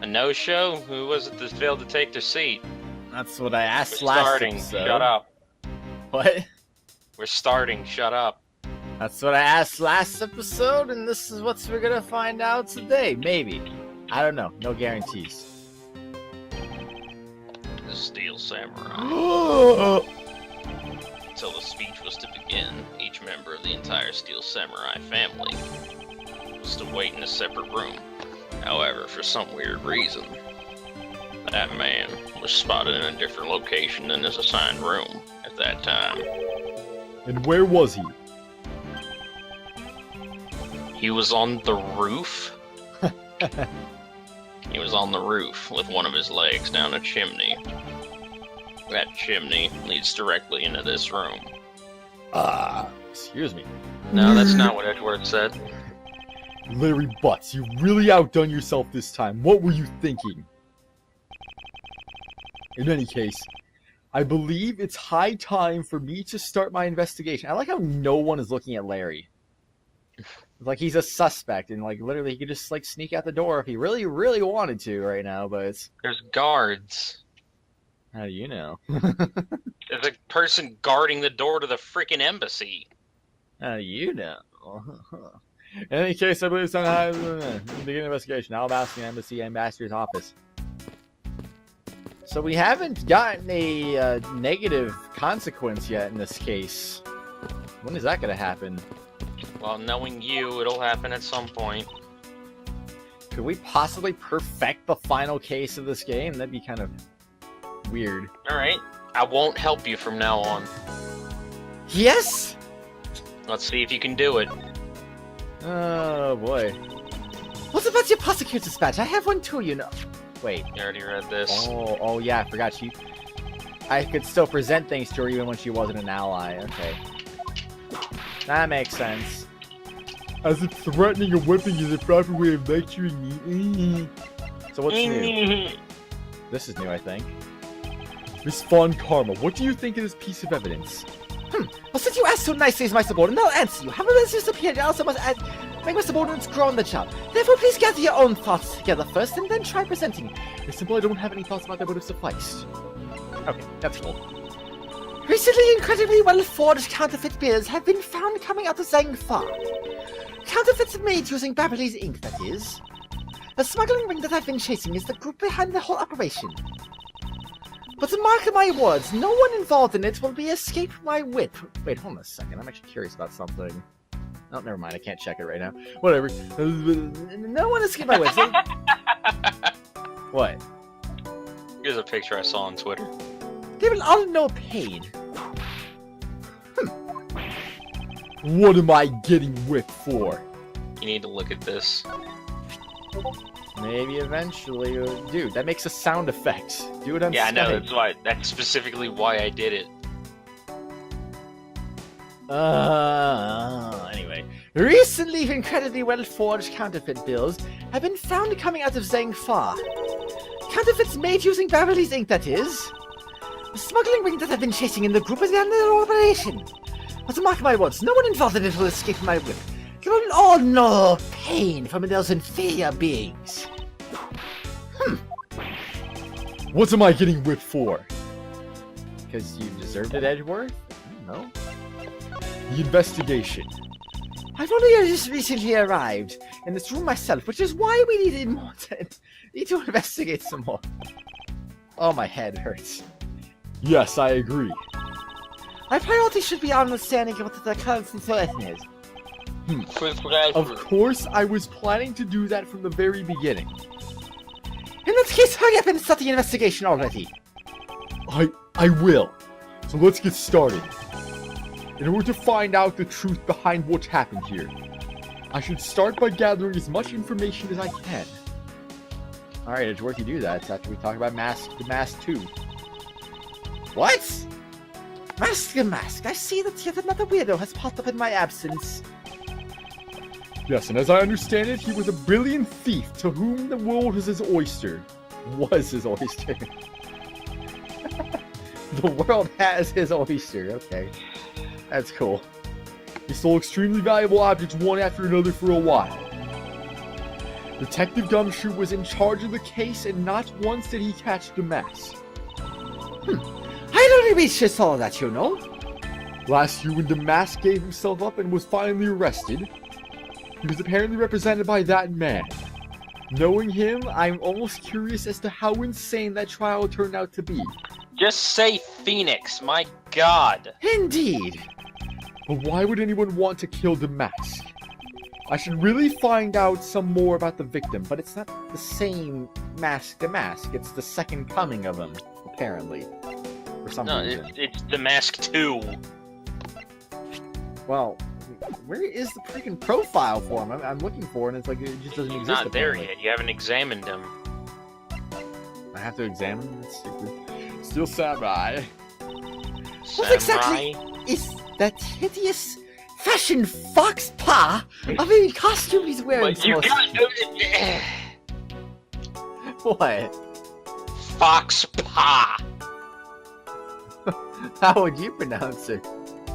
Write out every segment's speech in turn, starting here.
A no-show? Who was it that failed to take their seat? That's what I asked We're last starting. episode. Shut up. What? We're starting. Shut up. That's what I asked last episode, and this is what we're gonna find out today. Maybe. I don't know. No guarantees. The Steel Samurai. Until the speech was to begin, each member of the entire Steel Samurai family was to wait in a separate room. However, for some weird reason, that man was spotted in a different location than his assigned room at that time. And where was he? He was on the roof. He was on the roof with one of his legs down a chimney. That chimney leads directly into this room. Excuse me. No, that's not what Edgeworth said. Larry Butts, you really outdone yourself this time. What were you thinking? In any case, I believe it's high time for me to start my investigation. I like how no one is looking at Larry. Like he's a suspect, and like literally he could just like sneak out the door if he really, really wanted to right now, but it's... There's guards. How do you know? There's a person guarding the door to the freaking embassy. How do you know? In any case, I believe it's time to begin investigation. Alabaster Embassy Ambassador's office. So we haven't gotten a negative consequence yet in this case. When is that going to happen? Well, knowing you, it'll happen at some point. Could we possibly perfect the final case of this game? That'd be kind of weird. Alright, I won't help you from now on. Yes? Let's see if you can do it. Oh boy. What about your prosecutor's badge? I have one too, you know. Wait. You already read this. Oh yeah, I forgot I could still present things to her even when she wasn't an ally. Okay. That makes sense. As if threatening a whipping is a proper way of lecturing me. So what's new? This is new, I think. Miss Von Karma, what do you think of this piece of evidence? Well, since you asked so nicely as my subordinate, I'll answer you. However, as your superior, I also must make my subordinates grow on the job. Therefore, please gather your own thoughts together first, and then try presenting. It's simple, I don't have any thoughts about that would have sufficed. Okay, that's cool. Recently, incredibly well-forged counterfeit beers have been found coming out of Zhangfa. Counterfeits made using Babyliss ink, that is. The smuggling ring that I've been chasing is the group behind the whole operation. But to mark my words, no one involved in it will be escape my whip. Wait, hold on a second. I'm actually curious about something. Oh, never mind. I can't check it right now. Whatever. No one escape my whip. What? Here's a picture I saw on Twitter. They will all know pain. What am I getting whipped for? You need to look at this. Maybe eventually. Dude, that makes a sound effect. Do it on Yeah, I know. Skype. That's specifically why I did it. Anyway. Recently, incredibly well-forged counterfeit bills have been found coming out of Zhangfa. Counterfeits made using Babyliss ink, that is. The smuggling ring that I've been chasing in the group is under operation. But to mark my words, no one involved in it will escape my whip. You will all know pain from those inferior beings. What am I getting whipped for? Because you deserved it, Edgeworth? I don't know. The investigation. I've only just recently arrived in this room myself, which is why we needed more time. Need to investigate some more. Oh, my head hurts. Yes, I agree. My priority should be understanding what the current situation is. Of course, I was planning to do that from the very beginning. In that case, hurry up and start the investigation already. I will. So let's get started. In order to find out the truth behind what happened here, I should start by gathering as much information as I can. Alright, Edgeworth, you do that after we talk about the Mask 2. What? Mask. I see that yet another weirdo has popped up in my absence. Yes, and as I understand it, he was a brilliant thief to whom the world is his oyster. Was his oyster. The world has his oyster, okay. That's cool. He stole extremely valuable objects one after another for a while. Detective Gumshoe was in charge of the case, and not once did he catch the mask. I only reached just all of that, you know. Last year when the mask gave himself up and was finally arrested, he was apparently represented by that man. Knowing him, I'm almost curious as to how insane that trial turned out to be. Just say Phoenix, my god. Indeed. But why would anyone want to kill the mask? I should really find out some more about the victim, but it's not the same mask to mask. It's the second coming of him, apparently. For some reason. It's the Mask 2. Well, where is the freaking profile for him? I'm looking for it, and it's like it just doesn't He's exist. not there apparently. yet. You haven't examined him. I have to examine this stupid Steel Samurai. What exactly is that hideous fashion Fox Paw of a costume he's wearing? But you got... What? Fox Paw. How would you pronounce it?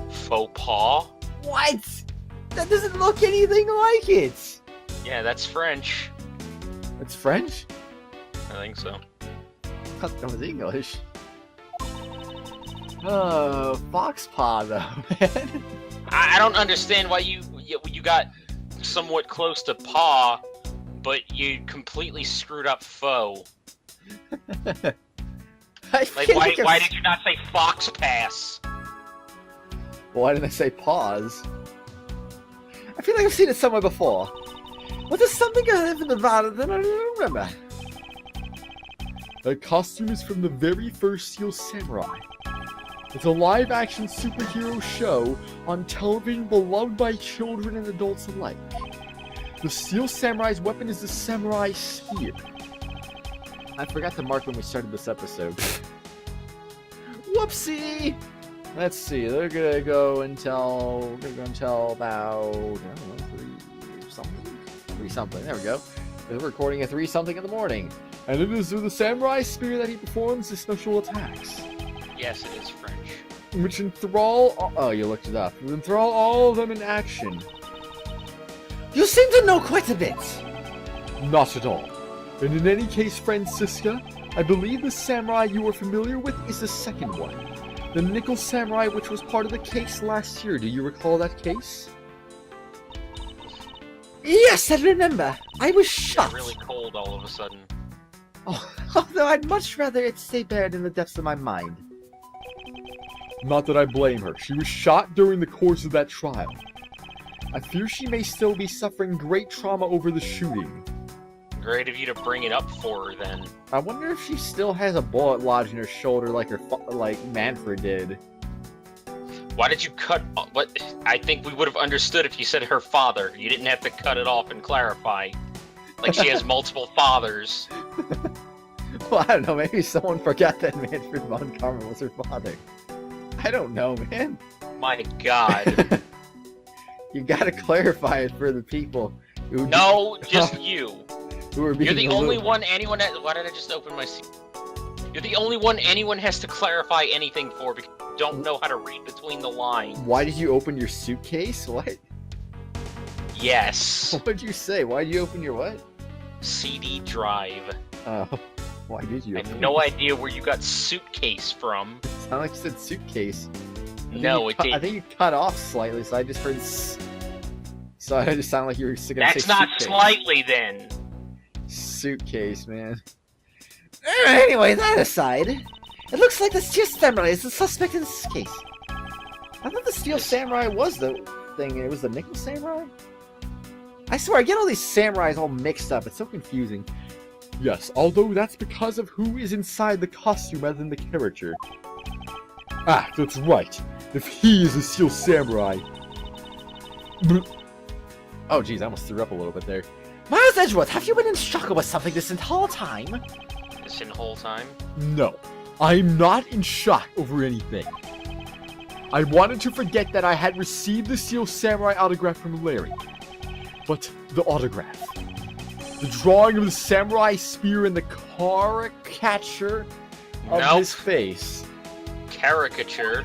Faux Paw? What? That doesn't look anything like it. Yeah, that's French. It's French? I think so. I thought that was English. Oh, Fox Paw though, man. I don't understand why you got somewhat close to Paw, but you completely screwed up Faux. Like, why did you not say Fox Pass? Why didn't I say pause? I feel like I've seen it somewhere before. But there's something I haven't about it that I don't remember. The costume is from the very first Steel Samurai. It's a live-action superhero show on television beloved by children and adults alike. The Steel Samurai's weapon is the Samurai Spear. I forgot to mark when we started this episode. Whoopsie! Let's see, they're gonna go until about, I don't know, 3 something, there we go. They're recording at 3 something in the morning. And it is with the Samurai Spear that he performs his special attacks. Yes, it is French. Which enthrall, oh, you looked it up. Enthrall all of them in action. You seem to know quite a bit. Not at all. And in any case, Francisca, I believe the samurai you are familiar with is the second one. The Nickel Samurai, which was part of the case last year. Do you recall that case? Yes, I remember. I was Got shocked. really cold all of a sudden. Oh, although I'd much rather it stay buried in the depths of my mind. Not that I blame her. She was shot during the course of that trial. I fear she may still be suffering great trauma over the shooting. Great of you to bring it up for her, then. I wonder if she still has a bullet lodged in her shoulder like Manfred did. Why did you cut... What? I think we would have understood if you said her father. You didn't have to cut it off and clarify. Like she has multiple fathers. Well, I don't know. Maybe someone forgot that Manfred von Karma was her father. I don't know, man. My god. You gotta clarify it for the people who... No, just you. Who are You're being the only little... one anyone... Why did I just open my... You're the only one anyone has to clarify anything for because you don't know how to read between the lines. Why did you open your suitcase? What? Yes. What did you say? Why did you open your what? CD drive. Oh, why did you? I have no idea where you got suitcase from. It sounded like you said suitcase. No, it I didn't. think you cut off slightly, so I just heard. So I just sounded like you were gonna That's say not suitcase. slightly then. Suitcase, man. Anyway, that aside, it looks like the Steel Samurai is the suspect in this case. I thought the Steel Samurai was the thing. It was the Nickel Samurai. I swear, I get all these samurais all mixed up. It's so confusing. Yes, although that's because of who is inside the costume rather than the character. Ah, that's right. If he is a Steel Samurai. Oh, geez, I almost threw up a little bit there. Miles Edgeworth, have you been in shock about something this entire time? This whole time. No, I'm not in shock over anything. I wanted to forget that I had received the Steel Samurai autograph from Larry. But the autograph, the drawing of the samurai spear and the caricature of Nope. his face. Caricature.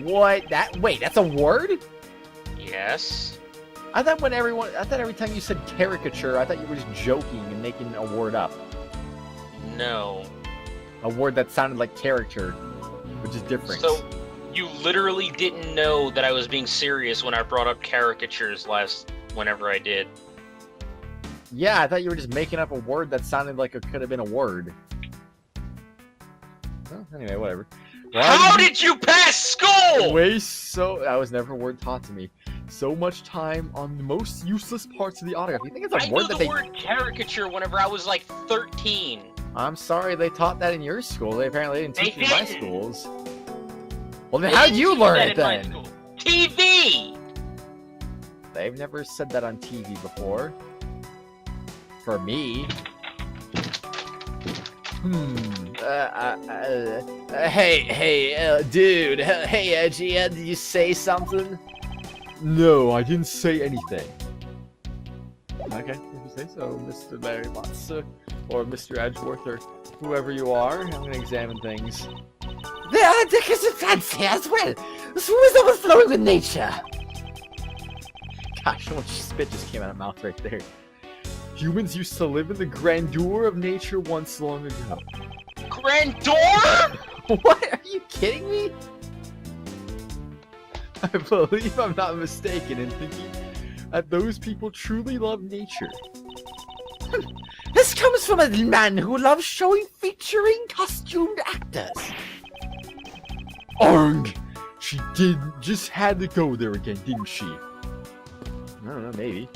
What? Wait, that's a word? Yes. I thought every time you said caricature, I thought you were just joking and making a word up. No. A word that sounded like character, which is different. So, you literally didn't know that I was being serious when I brought up caricatures whenever I did. Yeah, I thought you were just making up a word that sounded like it could have been a word. Well, anyway, whatever. How did you pass school? That was never a word taught to me. So much time on the most useless parts of the autograph. You think it's a word that they... word caricature whenever I was like 13. I'm sorry they taught that in your school. They apparently didn't teach it in my schools. Well, then They how'd didn't you teach learn that it in my then? school. TV! They've never said that on TV before. For me. Hey, dude. Hey, Edgy, did you say something? No, I didn't say anything. Okay, if you say so, Mr. Larry Matsu, or Mr. Edgeworth, or whoever you are. I'm gonna examine things. There are dickers and plants here as well. This room is overflowing with nature. Gosh, so much spit just came out of my mouth right there. Humans used to live in the grandeur of nature once long ago. Grandeur? What? Are you kidding me? I believe I'm not mistaken in thinking that those people truly love nature. This comes from a man who loves featuring costumed actors. Arg! She just had to go there again, didn't she? I don't know, maybe.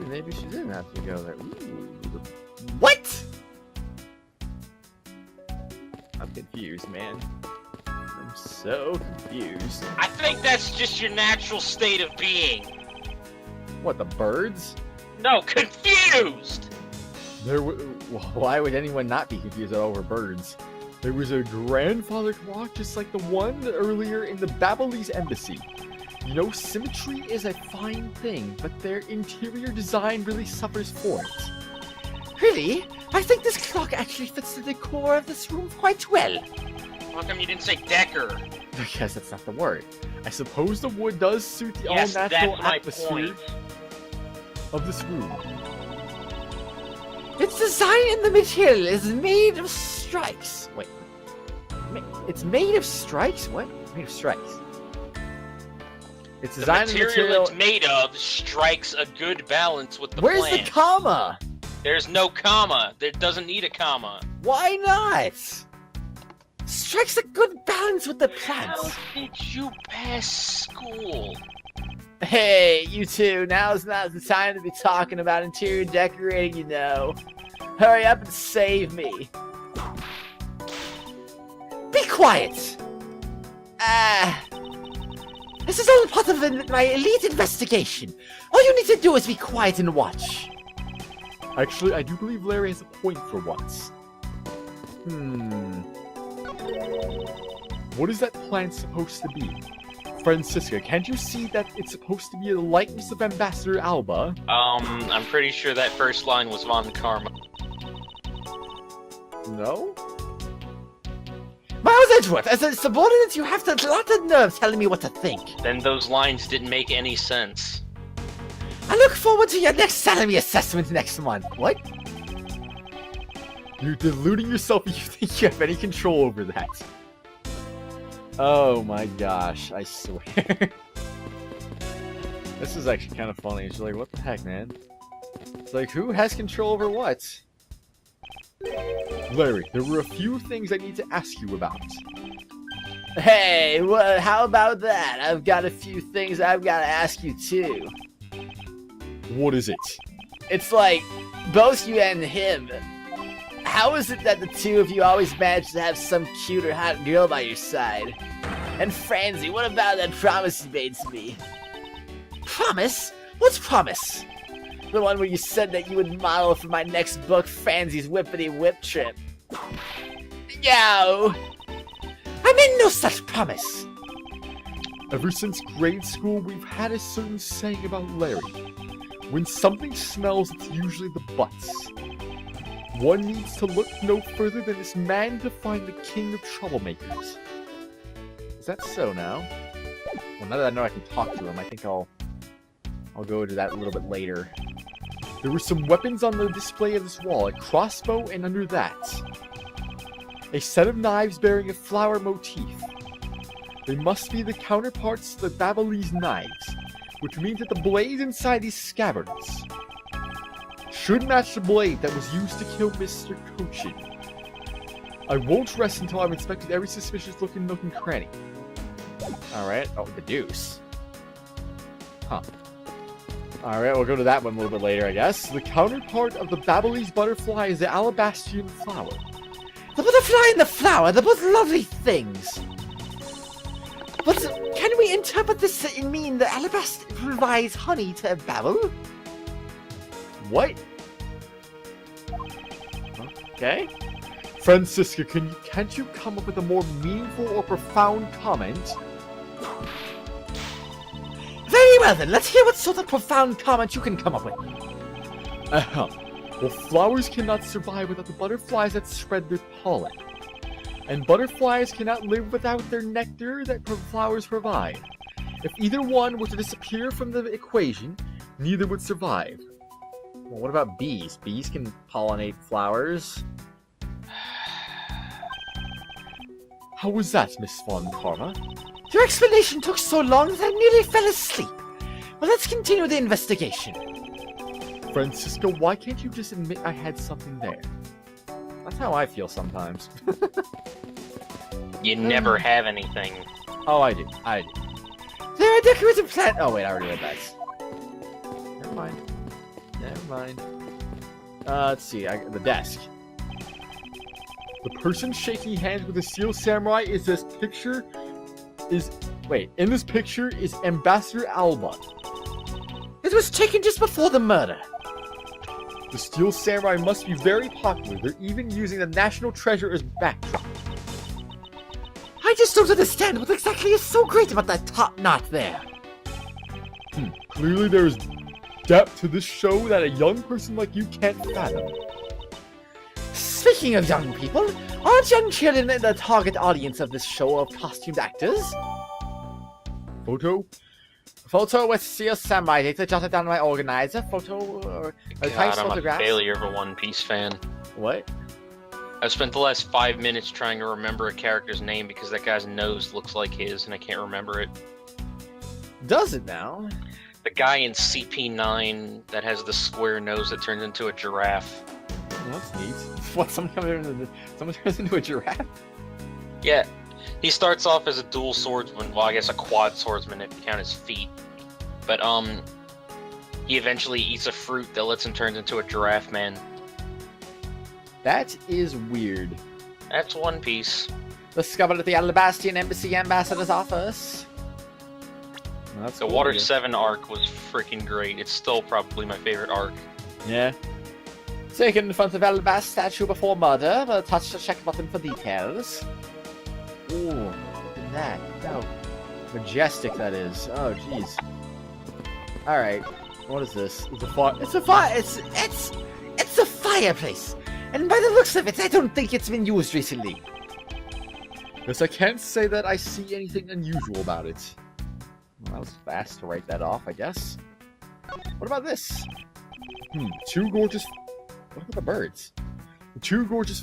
Maybe she didn't have to go there. Ooh. What? I'm confused, man. I'm so confused. I think that's just your natural state of being. What, the birds? No, confused! Why would anyone not be confused over birds? There was a grandfather clock just like the one earlier in the Babylonis embassy. You know, symmetry is a fine thing, but their interior design really suffers for it. Really? I think this clock actually fits the decor of this room quite well. How come you didn't say Decker? Because that's not the word. I suppose the wood does suit the Yes, all-natural that's my atmosphere point. of this room. Its design and the material is made of strikes. Wait. It's made of strikes? What? Made of strikes. It's The designed material it's made of strikes a good balance with the Where's plant. the comma? There's no comma. It doesn't need a comma. Why not? Strikes a good balance with the plants. How did you pass school? Hey, you two, now's not the time to be talking about interior decorating, you know. Hurry up and save me. Be quiet! This is all part of my elite investigation. All you need to do is be quiet and watch. Actually, I do believe Larry has a point for once. What is that plant supposed to be? Francisca, can't you see that it's supposed to be a likeness of Ambassador Alba? I'm pretty sure that first line was Von Karma. No? Miles Edgeworth, as a subordinate, you have a lot of nerve telling me what to think. Then those lines didn't make any sense. I look forward to your next salary assessment next month. What? You're deluding yourself if you think you have any control over that. Oh my gosh, I swear. This is actually kind of funny. It's like, what the heck, man? It's like, who has control over what? Larry, there were a few things I need to ask you about. Hey, how about that? I've got a few things I've got to ask you too. What is it? It's like, both you and him, how is it that the two of you always manage to have some cute or hot girl by your side? And Franzi, what about that promise you made to me? Promise? What's promise? The one where you said that you would model for my next book, Franzi's Whippity Whip Trip. Yo! I made no such promise. Ever since grade school, we've had a certain saying about Larry. When something smells, it's usually the butts. One needs to look no further than this man to find the king of troublemakers. Is that so now? Well, now that I know I can talk to him, I think I'll I'll go to that a little bit later. There were some weapons on the display of this wall, a crossbow, and under that, a set of knives bearing a flower motif. They must be the counterparts to the Babylonis knives, which means that the blades inside these scabbards should match the blade that was used to kill Mr. Kochin. I won't rest until I've inspected every suspicious looking nook and cranny. Alright. Oh, the deuce. Huh. Alright, we'll go to that one a little bit later, I guess. The counterpart of the Babylonis butterfly is the alabastrian flower. The butterfly and the flower, they're both lovely things. But can we interpret this to mean the alabaster provides honey to Babel? What? Okay. Francisca, can't you come up with a more meaningful or profound comment? Very well then, let's hear what sort of profound comment you can come up with. Well, flowers cannot survive without the butterflies that spread their pollen. And butterflies cannot live without their nectar that flowers provide. If either one were to disappear from the equation, neither would survive. Well, what about bees? Bees can pollinate flowers. How was that, Miss Von Karma? Your explanation took so long that I nearly fell asleep. Well, let's continue the investigation. Francisco, why can't you just admit I had something there? That's how I feel sometimes. You never have anything. Oh, I do. I do. There are decorative plant. Oh, wait, I already read that. Never mind. Never mind. Let's see. The desk. The person shaking hands with the Steel Samurai in this picture is Ambassador Alba. It was taken just before the murder. The Steel Samurai must be very popular. They're even using the national treasure as backdrop. I just don't understand what exactly is so great about that top knot there. Clearly there's depth to this show that a young person like you can't fathom. Speaking of young people, aren't young children the target audience of this show of costumed actors? Photo with Steel Samurai data jotted down by organizer. Photo. God, I'm a failure of a One Piece fan. What? I've spent the last 5 minutes trying to remember a character's name because that guy's nose looks like his and I can't remember it. Does it now? The guy in CP9 that has the square nose that turns into a giraffe. Well, that's neat. What? Someone turns into a giraffe? Yeah. He starts off as a dual swordsman, well, I guess a quad swordsman if you count his feet. But, he eventually eats a fruit that lets him turn into a giraffe man. That is weird. That's One Piece. Discovered at the Alabastian Embassy Ambassador's office. Well, that's The cool, Water yeah. 7 arc was freaking great. It's still probably my favorite arc. Yeah. Taken in front of Alabast statue before murder, but touch the check button for details. Ooh, look at that. How majestic that is. Oh, jeez. Alright. What is this? It's a It's a fireplace. And by the looks of it, I don't think it's been used recently. Yes, I can't say that I see anything unusual about it. Well, that was fast to write that off, I guess. What about this? Two gorgeous... What about the birds? Two gorgeous...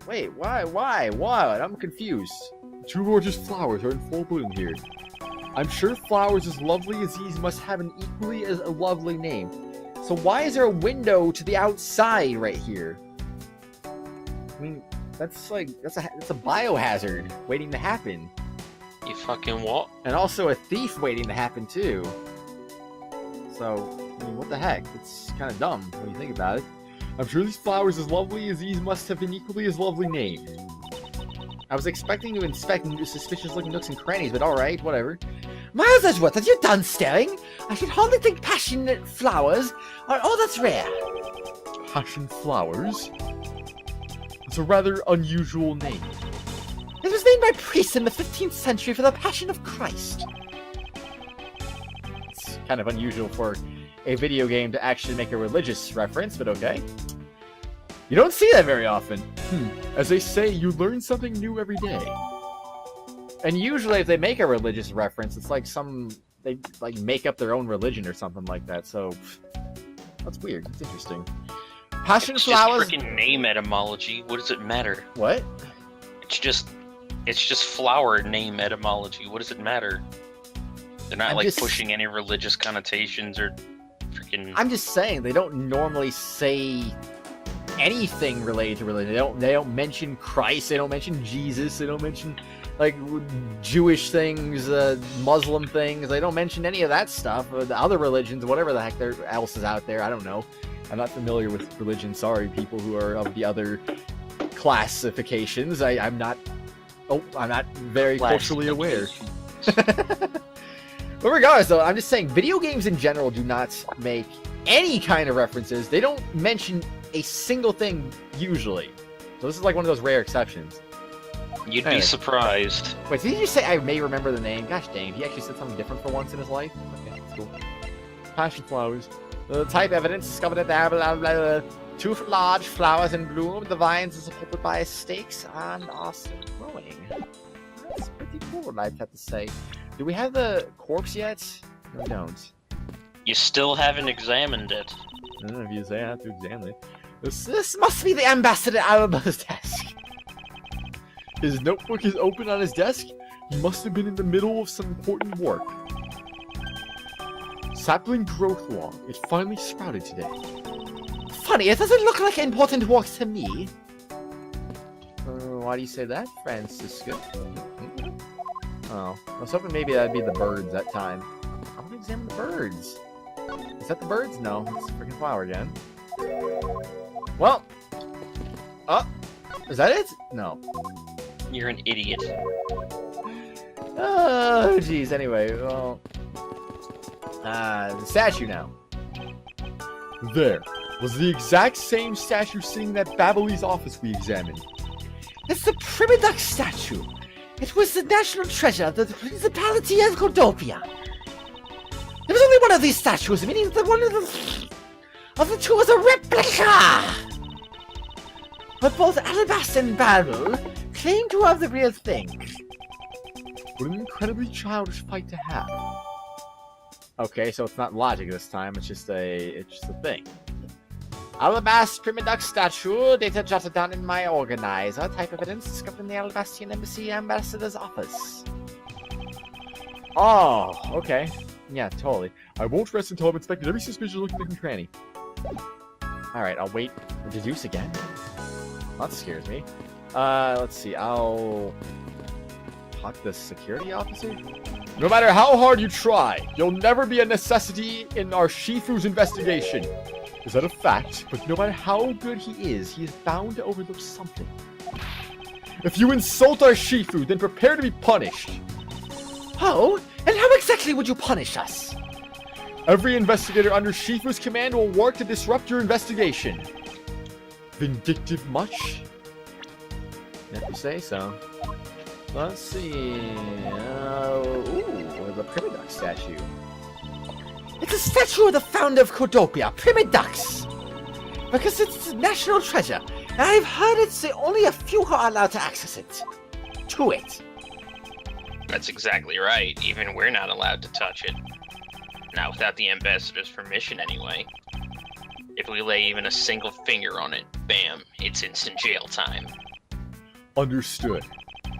Wait, why? What? I'm confused. Two gorgeous flowers are in full bloom here. I'm sure flowers as lovely as these must have an equally as a lovely name. So why is there a window to the outside right here? I mean, that's a biohazard waiting to happen. You fucking what? And also a thief waiting to happen too. So, I mean, what the heck? It's kind of dumb when you think about it. I'm sure these flowers as lovely as these must have an equally as lovely name. I was expecting to inspect suspicious looking nooks and crannies, but alright, whatever. Miles Edgeworth, are you done staring? I should hardly think passionate flowers are all that's rare. Passion flowers? It's a rather unusual name. It was named by priests in the 15th century for the Passion of Christ. It's kind of unusual for a video game to actually make a religious reference, but okay. You don't see that very often. As they say, you learn something new every day. And usually if they make a religious reference, it's like they like make up their own religion or something like that. So that's weird. It's interesting. Passion It's flowers. just freaking name etymology. What does it matter? What? It's just flower name etymology. What does it matter? They're not pushing any religious connotations or freaking. I'm just saying they don't normally say anything related to religion. They don't mention Christ. They don't mention Jesus. They don't mention like Jewish things, Muslim things. They don't mention any of that stuff. The other religions, whatever the heck else is out there, I don't know. I'm not familiar with religion. Sorry, people who are of the other classifications. I'm not very culturally aware. But regardless, though, I'm just saying video games in general do not make any kind of references. They don't mention a single thing usually. So this is like one of those rare exceptions. You'd be surprised. Wait, did you say I may remember the name? Gosh dang, he actually said something different for once in his life. Okay, that's cool. Passion flowers. The type evidence discovered at the 2 large flowers in bloom. The vines are supported by stakes and are still growing. That's pretty cool, I'd have to say. Do we have the corpse yet? No, we don't. You still haven't examined it. I don't know if you say I have to examine it. This must be the Ambassador Alba's desk. His notebook is open on his desk. He must have been in the middle of some important work. Sapling growth log. It finally sprouted today. Funny, it doesn't look like important work to me. Why do you say that, Francisco? Oh, I was hoping maybe that'd be the birds that time. I want to examine the birds. Is that the birds? No, it's a freaking flower again. Well, is that it? No. You're an idiot. Oh, jeez. Anyway, well, the statue now. There was the exact same statue sitting in that Babbly's office we examined. It's the Primiduck statue. It was the national treasure of the Principality of Cordopia. There was only one of these statues, meaning that one of the two was a replica. But both Alabaster and Babel claim to have the real thing. What an incredibly childish fight to have. Okay, so it's not logic this time. It's just a thing. Alabaster Primiduck statue, data jotted down in my organizer. Type evidence discovered in the Alabastian Embassy Ambassador's office. Oh, okay. Yeah, totally. I won't rest until I've inspected every suspicious looking nook and cranny. Alright, I'll wait. Deduce again? That scares me. Let's see. I'll talk to the security officer. No matter how hard you try, you'll never be a necessity in our Shifu's investigation. Is that a fact? But no matter how good he is bound to overlook something. If you insult our Shifu, then prepare to be punished. Oh? And how exactly would you punish us? Every investigator under Shifu's command will work to disrupt your investigation. Vindictive much? If you say so. Let's see. Ooh, the Primiduck statue. It's a statue of the founder of Cordopia, Primiducks. Because it's a national treasure, and I've heard it's only a few who are allowed to access it. To it. That's exactly right. Even we're not allowed to touch it. Not without the ambassador's permission, anyway. If we lay even a single finger on it, bam, it's instant jail time. Understood.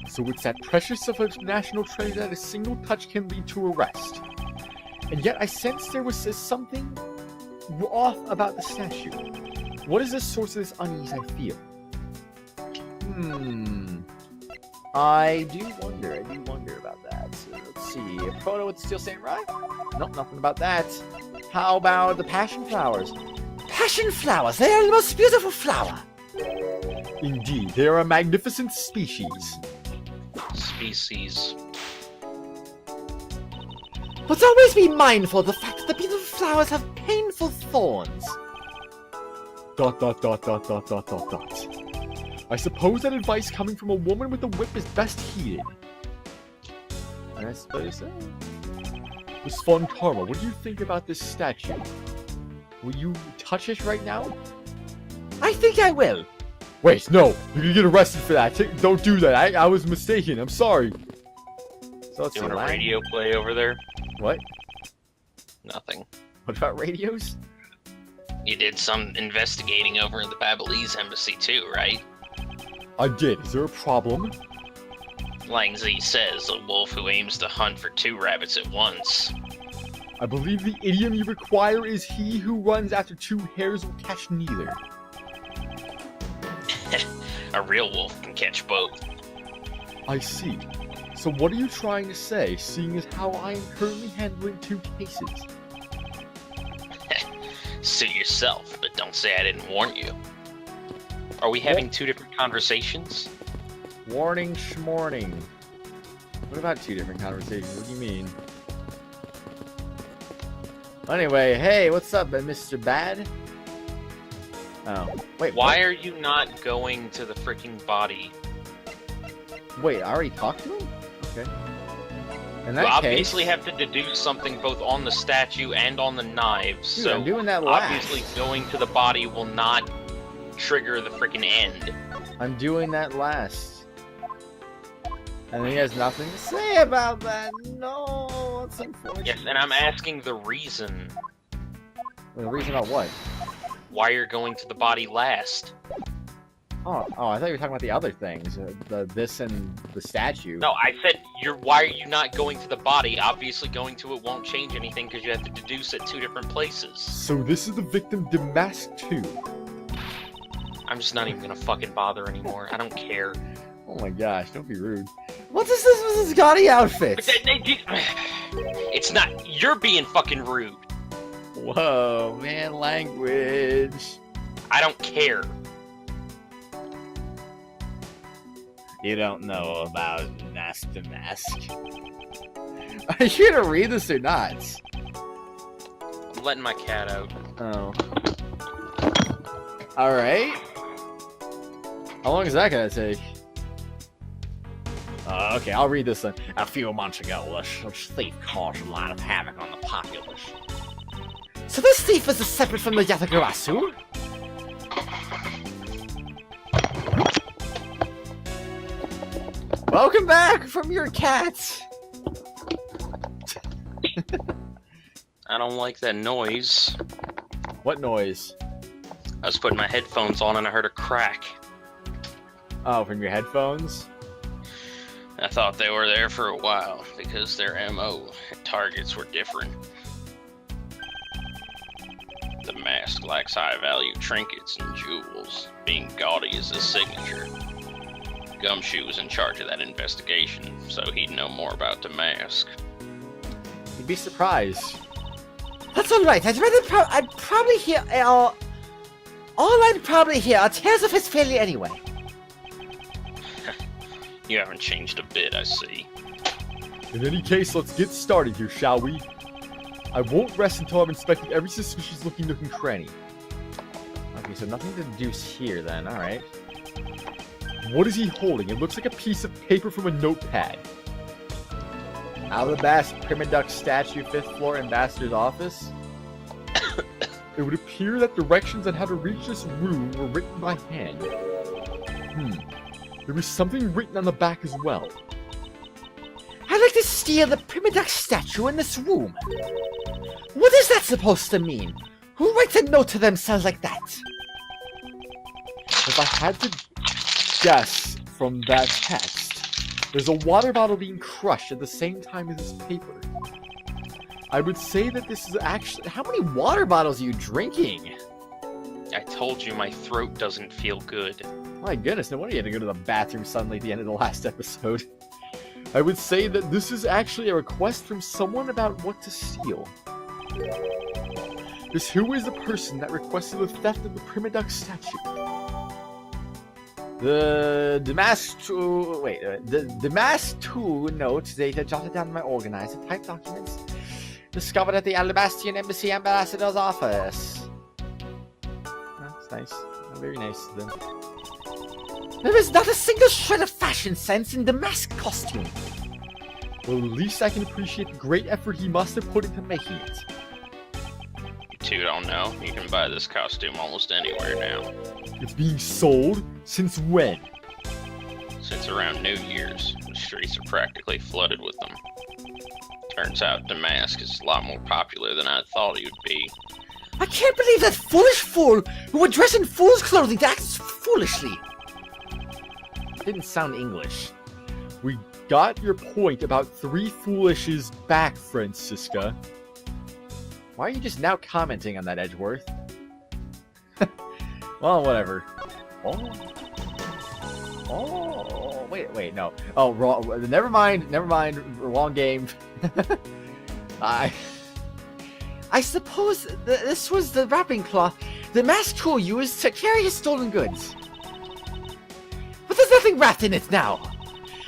So it's that precious of a national treasure that a single touch can lead to arrest. And yet I sensed there was something off about the statue. What is the source of this unease I feel? I do wonder about that. So let's see. A photo with the Steel Samurai? Nope, nothing about that. How about the passion flowers? Passion flowers! They are the most beautiful flower! Indeed, they are a magnificent species. But always be mindful of the fact that the beautiful flowers have painful thorns. ... I suppose that advice coming from a woman with a whip is best heeded. I suppose so. Miss Von Karma, what do you think about this statue? Will you touch it right now? I think I will. Wait, no! You're gonna get arrested for that. Don't do that. I was mistaken. I'm sorry. So let's doing a radio play over there? What? Nothing. What about radios? You did some investigating over in the Babylonis embassy too, right? I did. Is there a problem? Lang Z says a wolf who aims to hunt for 2 rabbits at once. I believe the idiom you require is he who runs after 2 hares will catch neither. A real wolf can catch both. I see. So what are you trying to say, seeing as how I am currently handling 2 cases? Suit yourself, but don't say I didn't warn you. Are we having 2 different conversations? Warning schmorning. What about 2 different conversations? What do you mean? Anyway, hey, what's up, Mr. Bad? Oh, wait. Why are you not going to the freaking body? Wait, I already talked to him? Okay. In You that obviously case, have to deduce something both on the statue and on the knives, dude, so I'm doing that last. obviously going to the body will not trigger the freaking end. I'm doing that last. And he has nothing to say about that. No, it's unfortunate. Yes, and I'm asking the reason The reason about what? why you're going to the body last. Oh, I thought you were talking about the other things. This and the statue. No, I said why are you not going to the body? Obviously going to it won't change anything because you have to deduce at 2 different places. So this is the victim demasked too. I'm just not even gonna fucking bother anymore. I don't care. Oh my gosh, don't be rude. What is this with this gaudy outfit? It's not. You're being fucking rude. Whoa, man, language. I don't care. You don't know about mask to mask. Are you gonna read this or not? I'm letting my cat out. Oh. Alright. How long is that gonna take? Okay, I'll read this then. A few months ago, a thief caused a lot of havoc on the populace. So this thief is separate from the Yatagarasu? Welcome back from your cat. I don't like that noise. What noise? I was putting my headphones on and I heard a crack. Oh, from your headphones? I thought they were there for a while because their MO and targets were different. The mask lacks high-value trinkets and jewels, being gaudy is his signature. Gumshoe was in charge of that investigation, so he'd know more about the mask. You'd be surprised. That's alright. I'd probably hear all I'd probably hear are tales of his failure anyway. You haven't changed a bit, I see. In any case, let's get started here, shall we? I won't rest until I've inspected every suspicious-looking nook and cranny. Okay, so nothing to deduce here then, alright. What is he holding? It looks like a piece of paper from a notepad. Alabaster Primaduck statue, 5th floor, ambassador's office. It would appear that directions on how to reach this room were written by hand. There was something written on the back as well. I'd like to steal the Primaduck statue in this room. What is that supposed to mean? Who writes a note to themselves like that? If I had to guess from that text, there's a water bottle being crushed at the same time as this paper. I would say that this is actually... How many water bottles are you drinking? I told you my throat doesn't feel good. My goodness, no wonder you had to go to the bathroom suddenly at the end of the last episode. I would say that this is actually a request from someone about what to steal. Who is the person that requested the theft of the Primaduck statue? The Damask 2 notes data jotted down in my organizer type documents discovered at the Alabastian Embassy Ambassador's office. That's nice. Very nice of them. There is not a single shred of fashion sense in the mask costume. Well, at least I can appreciate the great effort he must have put into making it. You two don't know. You can buy this costume almost anywhere now. It's being sold? Since when? Since around New Year's, the streets are practically flooded with them. Turns out Damask is a lot more popular than I thought he would be. I can't believe that foolish fool who would dress in fool's clothing to act foolishly. Didn't sound English. We got your point about Three Foolishes back, Francisca. Why are you just now commenting on that, Edgeworth? Well, whatever. Oh, wait, no. Oh, wrong. Never mind. Wrong game. I suppose this was the wrapping cloth the masked tool used to carry his stolen goods. But there's nothing wrapped in it now.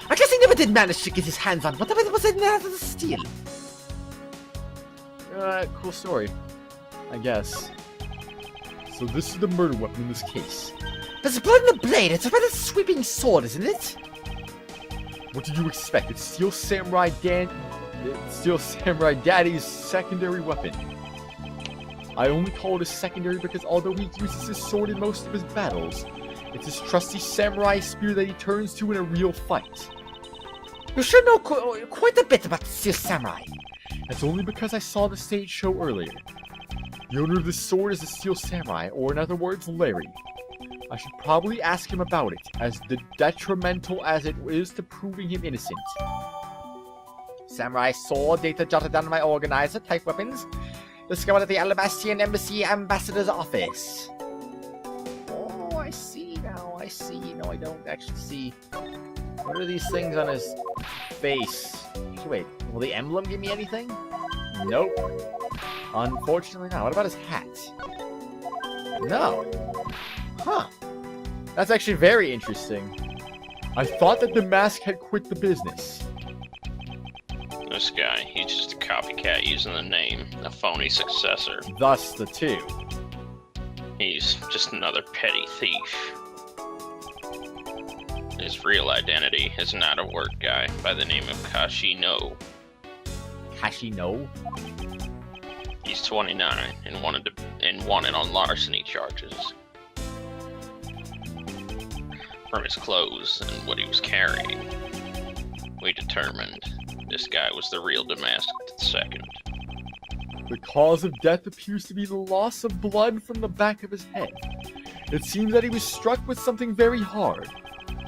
I guess he never did manage to get his hands on whatever was in there to steal. Cool story, I guess. So this is the murder weapon in this case. There's blood in the blade. It's a rather sweeping sword, isn't it? What did you expect? It's Steel Samurai Daddy's secondary weapon. I only call it a secondary because although he uses his sword in most of his battles, it's his trusty samurai spear that he turns to in a real fight. You should know quite a bit about Steel Samurai. That's only because I saw the stage show earlier. The owner of this sword is a Steel Samurai, or in other words, Larry. I should probably ask him about it, as detrimental as it is to proving him innocent. Samurai sword, data jotted down in my organizer, type weapons. Discovered at the Alabastian Embassy Ambassador's office. Oh, I see now, I see. No, I don't actually see. What are these things on his face? Wait, will the emblem give me anything? Nope. Unfortunately not. What about his hat? No. Huh. That's actually very interesting. I thought that the mask had quit the business. This guy, he's just a copycat using the name, a phony successor. Thus the two. He's just another petty thief. His real identity is not a work guy by the name of Kashino. Kashino? He's 29 and wanted on larceny charges. From his clothes and what he was carrying, we determined this guy was the real Damask II. The cause of death appears to be the loss of blood from the back of his head. It seems that he was struck with something very hard.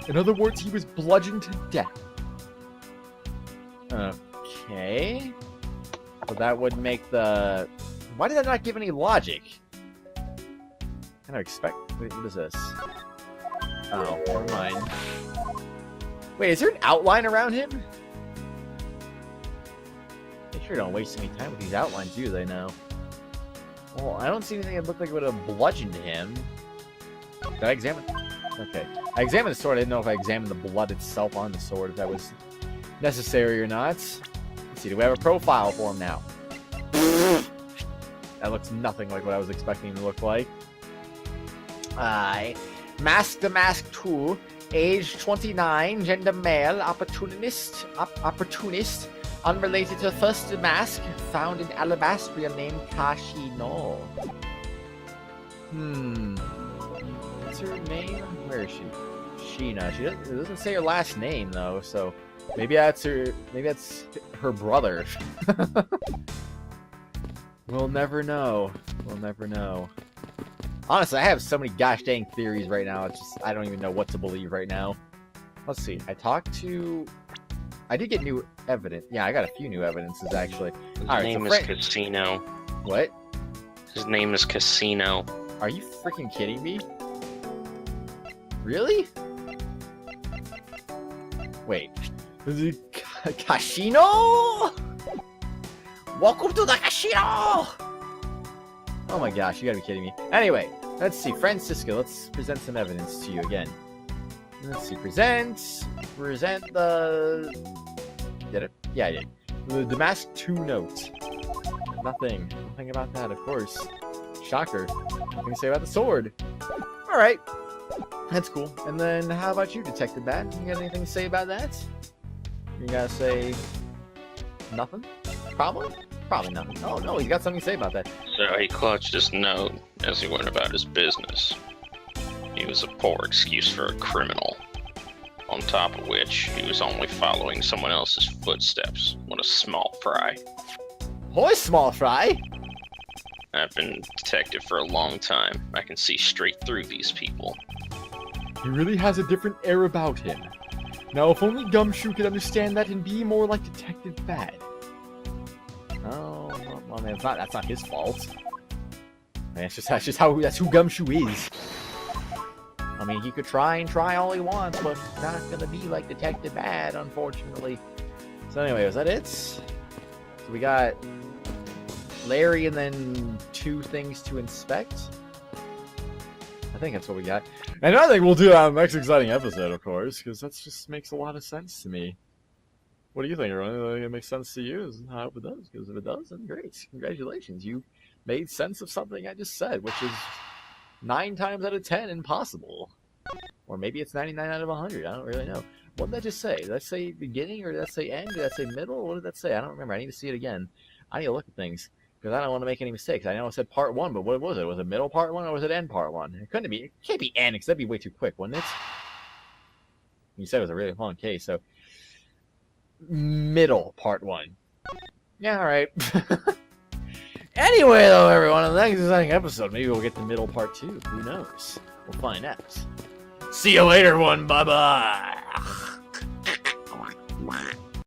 In other words, he was bludgeoned to death. Okay. So that would make the... Why did that not give any logic? Kind of expect... Wait, what is this? Oh, never mind. Wait, is there an outline around him? They sure don't waste any time with these outlines, do they now? Well, I don't see anything that looked like it would have bludgeoned him. Did I examine? Okay. I examined the sword. I didn't know if I examined the blood itself on the sword, if that was necessary or not. Let's see, do we have a profile for him now? That looks nothing like what I was expecting him to look like. Mask the Mask 2, age 29, gender male, opportunist, unrelated to the first mask, found in Alabastria named Kashino. What's her name? Where is she? Sheena. It doesn't say her last name though, so maybe that's her. Maybe that's her brother. We'll never know. We'll never know. Honestly, I have so many gosh dang theories right now. It's just I don't even know what to believe right now. Let's see. I did get new evidence. Yeah, I got a few new evidences actually. His name is Casino. What? His name is Casino. Are you freaking kidding me? Really? Wait. Is it Casino? Welcome to the casino! Oh my gosh, you gotta be kidding me. Anyway, let's see. Francisco, let's present some evidence to you again. Let's see. Present the... Did it? Yeah, I did. The Damask 2 note. Nothing about that, of course. Shocker. What can you say about the sword? Alright. That's cool. And then how about you, Detective Bat? You got anything to say about that? You gotta say... nothing? Probably? Probably nothing. Oh no, he's got something to say about that. So he clutched his note as he went about his business. He was a poor excuse for a criminal. On top of which, he was only following someone else's footsteps. What a small fry. Hoy, small fry! I've been a detective for a long time. I can see straight through these people. He really has a different air about him. Now, if only Gumshoe could understand that and be more like Detective Bad. Oh, well, I mean, that's not his fault. I mean, that's who Gumshoe is. I mean, he could try all he wants, but he's not gonna be like Detective Bad, unfortunately. So anyway, was that it? So we got Larry and then 2 things to inspect. I think that's what we got. And I think we'll do that on the next exciting episode, of course, because that just makes a lot of sense to me. What do you think, everyone? Do you think it makes sense to you? I hope it does, because if it does, then great. Congratulations. You made sense of something I just said, which is 9 times out of 10 impossible. Or maybe it's 99 out of 100. I don't really know. What did that just say? Did that say beginning, or did that say end? Did that say middle? What did that say? I don't remember. I need to see it again. I need to look at things, because I don't want to make any mistakes. I know it said part 1, but what was it? Was it middle part 1, or was it end part 1? It couldn't be. It can't be end, because that'd be way too quick, wouldn't it? You said it was a really long case, so middle part 1. Yeah, all right. Anyway, though, everyone, in the next exciting episode, maybe we'll get the middle part 2. Who knows? We'll find out. See you later, one. Bye-bye.